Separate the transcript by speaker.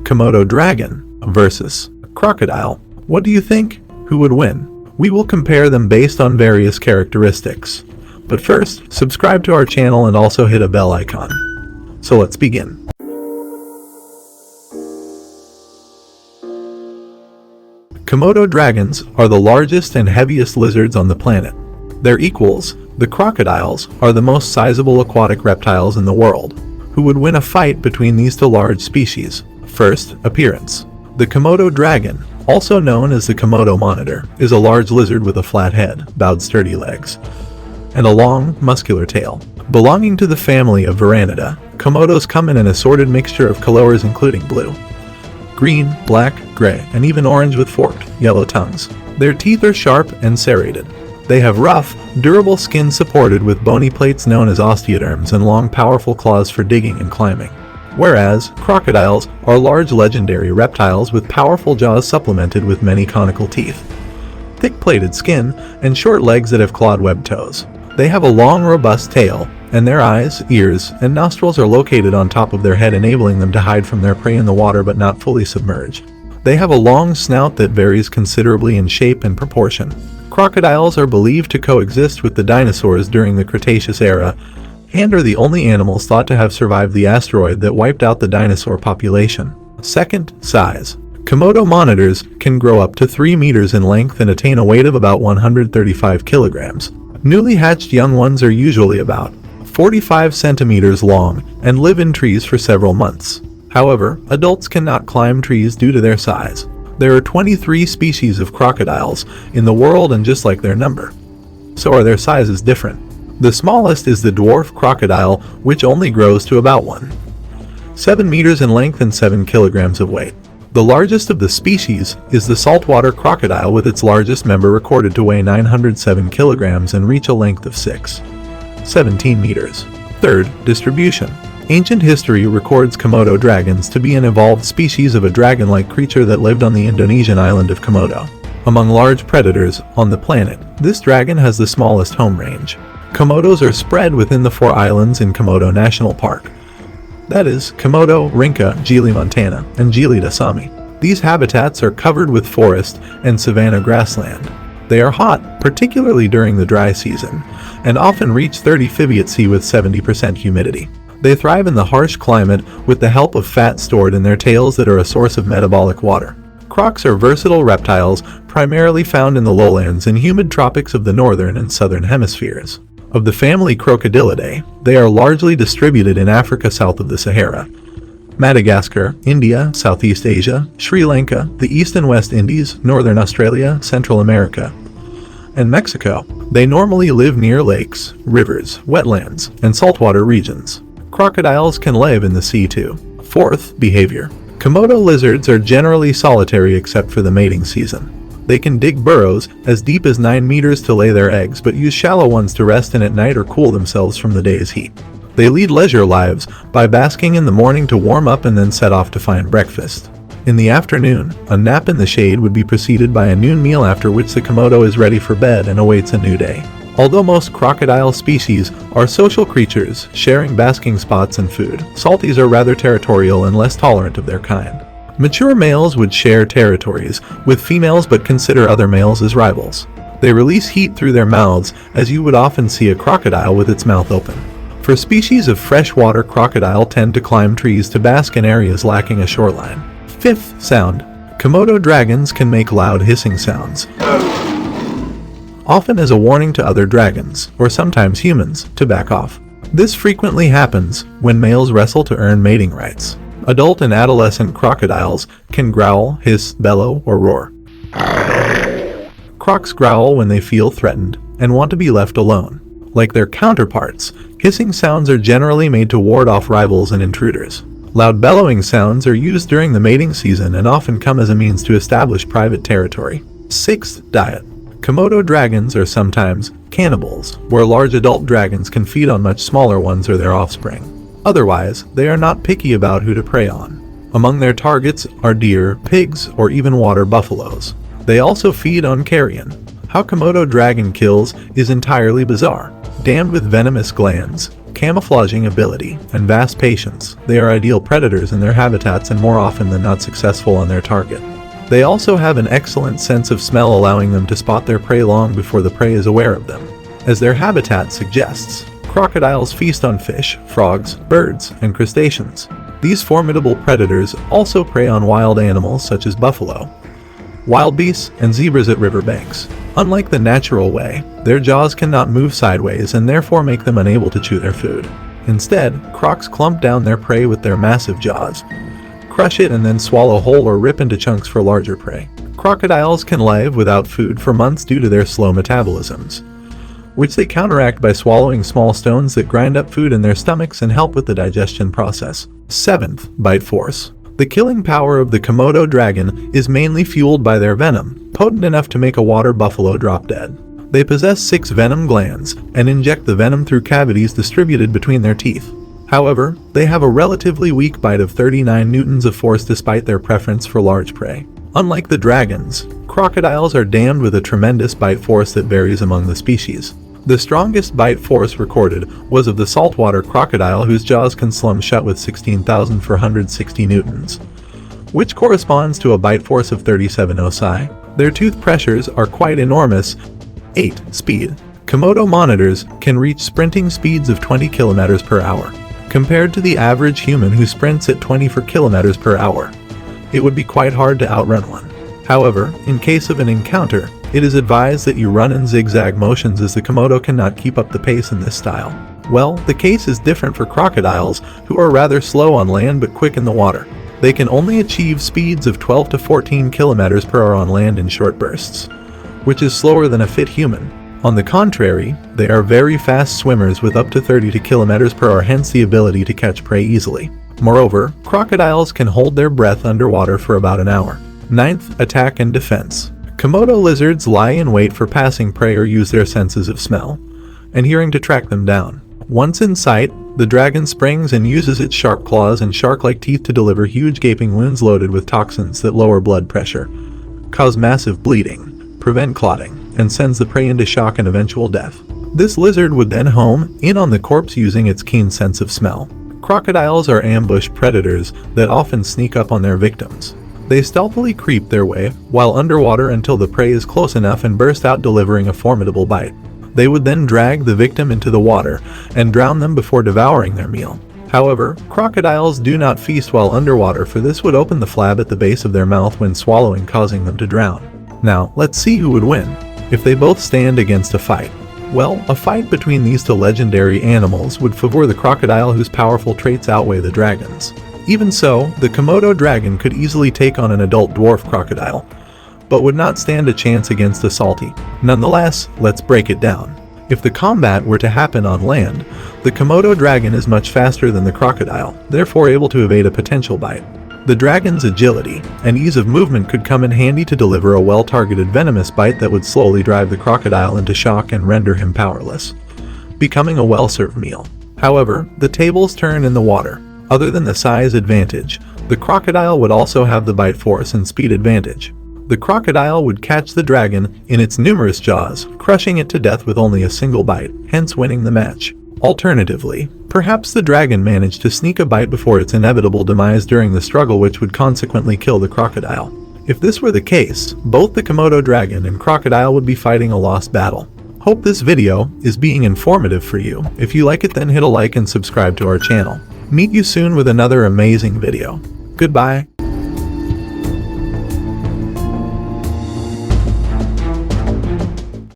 Speaker 1: Komodo dragon versus crocodile. What do you think? Who would win? We will compare them based on various characteristics. But first, subscribe to our channel and also hit a bell icon. So let's begin. Komodo dragons are the largest and heaviest lizards on the planet. Their equals, the crocodiles, are the most sizable aquatic reptiles in the world. Who would win a fight between these two large species? First, appearance. The Komodo dragon, also known as the Komodo monitor, is a large lizard with a flat head, bowed sturdy legs, and a long, muscular tail. Belonging to the family of Varanidae, Komodos come in an assorted mixture of colors including blue, green, black, gray, and even orange with forked, yellow tongues. Their teeth are sharp and serrated. They have rough, durable skin supported with bony plates known as osteoderms and long, powerful claws for digging and climbing. Whereas, crocodiles are large legendary reptiles with powerful jaws supplemented with many conical teeth, thick plated skin, and short legs that have clawed webbed toes. They have a long, robust tail, and their eyes, ears, and nostrils are located on top of their head, enabling them to hide from their prey in the water but not fully submerge. They have a long snout that varies considerably in shape and proportion. Crocodiles are believed to coexist with the dinosaurs during the Cretaceous era and are the only animals thought to have survived the asteroid that wiped out the dinosaur population. Second, size. Komodo monitors can grow up to 3 meters in length and attain a weight of about 135 kilograms. Newly hatched young ones are usually about 45 centimeters long and live in trees for several months. However, adults cannot climb trees due to their size. There are 23 species of crocodiles in the world, and just like their number, so are their sizes different. The smallest is the dwarf crocodile, which only grows to about 7 meters in length and 7 kilograms of weight. The largest of the species is the saltwater crocodile, with its largest member recorded to weigh 907 kilograms and reach a length of 17 meters. Third, distribution. Ancient history records Komodo dragons to be an evolved species of a dragon-like creature that lived on the Indonesian island of Komodo. Among large predators on the planet, this dragon has the smallest home range. Komodos are spread within the 4 islands in Komodo National Park. That is, Komodo, Rinca, Gili Montana, and Gili Dasami. These habitats are covered with forest and savanna grassland. They are hot, particularly during the dry season, and often reach 30 Fahrenheit with 70% humidity. They thrive in the harsh climate with the help of fat stored in their tails that are a source of metabolic water. Crocs are versatile reptiles primarily found in the lowlands and humid tropics of the northern and southern hemispheres. Of the family Crocodilidae, they are largely distributed in Africa south of the Sahara, Madagascar, India, Southeast Asia, Sri Lanka, the East and West Indies, Northern Australia, Central America, and Mexico. They normally live near lakes, rivers, wetlands, and saltwater regions. Crocodiles can live in the sea too. Fourth, behavior. Komodo lizards are generally solitary except for the mating season. They can dig burrows as deep as 9 meters to lay their eggs, but use shallow ones to rest in at night or cool themselves from the day's heat. They lead leisure lives by basking in the morning to warm up and then set off to find breakfast. In the afternoon, a nap in the shade would be preceded by a noon meal, after which the Komodo is ready for bed and awaits a new day. Although most crocodile species are social creatures, sharing basking spots and food, salties are rather territorial and less tolerant of their kind. Mature males would share territories with females but consider other males as rivals. They release heat through their mouths, as you would often see a crocodile with its mouth open. For species of freshwater, crocodile tend to climb trees to bask in areas lacking a shoreline. Fifth, sound. Komodo dragons can make loud hissing sounds, often as a warning to other dragons, or sometimes humans, to back off. This frequently happens when males wrestle to earn mating rights. Adult and adolescent crocodiles can growl, hiss, bellow, or roar. Crocs growl when they feel threatened and want to be left alone. Like their counterparts, hissing sounds are generally made to ward off rivals and intruders. Loud bellowing sounds are used during the mating season and often come as a means to establish private territory. Sixth, diet. Komodo dragons are sometimes cannibals, where large adult dragons can feed on much smaller ones or their offspring. Otherwise, they are not picky about who to prey on. Among their targets are deer, pigs, or even water buffaloes. They also feed on carrion. How Komodo dragon kills is entirely bizarre. Damned with venomous glands, camouflaging ability, and vast patience, they are ideal predators in their habitats and more often than not successful on their target. They also have an excellent sense of smell, allowing them to spot their prey long before the prey is aware of them. As their habitat suggests, crocodiles feast on fish, frogs, birds, and crustaceans. These formidable predators also prey on wild animals such as buffalo, wildebeests, and zebras at riverbanks. Unlike the natural way, their jaws cannot move sideways and therefore make them unable to chew their food. Instead, crocs clump down their prey with their massive jaws, crush it, and then swallow whole or rip into chunks for larger prey. Crocodiles can live without food for months due to their slow metabolisms, which they counteract by swallowing small stones that grind up food in their stomachs and help with the digestion process. 7th, bite force. The killing power of the Komodo dragon is mainly fueled by their venom, potent enough to make a water buffalo drop dead. They possess 6 venom glands and inject the venom through cavities distributed between their teeth. However, they have a relatively weak bite of 39 newtons of force despite their preference for large prey. Unlike the dragons, crocodiles are damned with a tremendous bite force that varies among the species. The strongest bite force recorded was of the saltwater crocodile, whose jaws can slum shut with 16,460 newtons, which corresponds to a bite force of 37 osi. Their tooth pressures are quite enormous. 8. Speed. Komodo monitors can reach sprinting speeds of 20 kilometers per hour. Compared to the average human who sprints at 24 kilometers per hour, it would be quite hard to outrun one. However, in case of an encounter, it is advised that you run in zigzag motions, as the Komodo cannot keep up the pace in this style. Well, the case is different for crocodiles, who are rather slow on land but quick in the water. They can only achieve speeds of 12 to 14 kilometers per hour on land in short bursts, which is slower than a fit human. On the contrary, they are very fast swimmers with up to 30 kilometers per hour, hence the ability to catch prey easily. Moreover, crocodiles can hold their breath underwater for about an hour. 9th, attack and defense. Komodo lizards lie in wait for passing prey or use their senses of smell and hearing to track them down. Once in sight, the dragon springs and uses its sharp claws and shark-like teeth to deliver huge gaping wounds loaded with toxins that lower blood pressure, cause massive bleeding, prevent clotting, and sends the prey into shock and eventual death. This lizard would then home in on the corpse using its keen sense of smell. Crocodiles are ambush predators that often sneak up on their victims. They stealthily creep their way while underwater until the prey is close enough and burst out, delivering a formidable bite. They would then drag the victim into the water and drown them before devouring their meal. However, crocodiles do not feast while underwater, for this would open the flab at the base of their mouth when swallowing, causing them to drown. Now, let's see who would win if they both stand against a fight. Well, a fight between these two legendary animals would favor the crocodile, whose powerful traits outweigh the dragon's. Even so, the Komodo dragon could easily take on an adult dwarf crocodile, but would not stand a chance against a salty. Nonetheless, let's break it down. If the combat were to happen on land, the Komodo dragon is much faster than the crocodile, therefore able to evade a potential bite. The dragon's agility and ease of movement could come in handy to deliver a well-targeted venomous bite that would slowly drive the crocodile into shock and render him powerless, becoming a well-served meal. However, the tables turn in the water. Other than the size advantage, the crocodile would also have the bite force and speed advantage. The crocodile would catch the dragon in its numerous jaws, crushing it to death with only a single bite, hence winning the match. Alternatively, perhaps the dragon managed to sneak a bite before its inevitable demise during the struggle, which would consequently kill the crocodile. If this were the case, both the Komodo dragon and crocodile would be fighting a lost battle. Hope this video is being informative for you. If you like it, then hit a like and subscribe to our channel. Meet you soon with another amazing video. Goodbye.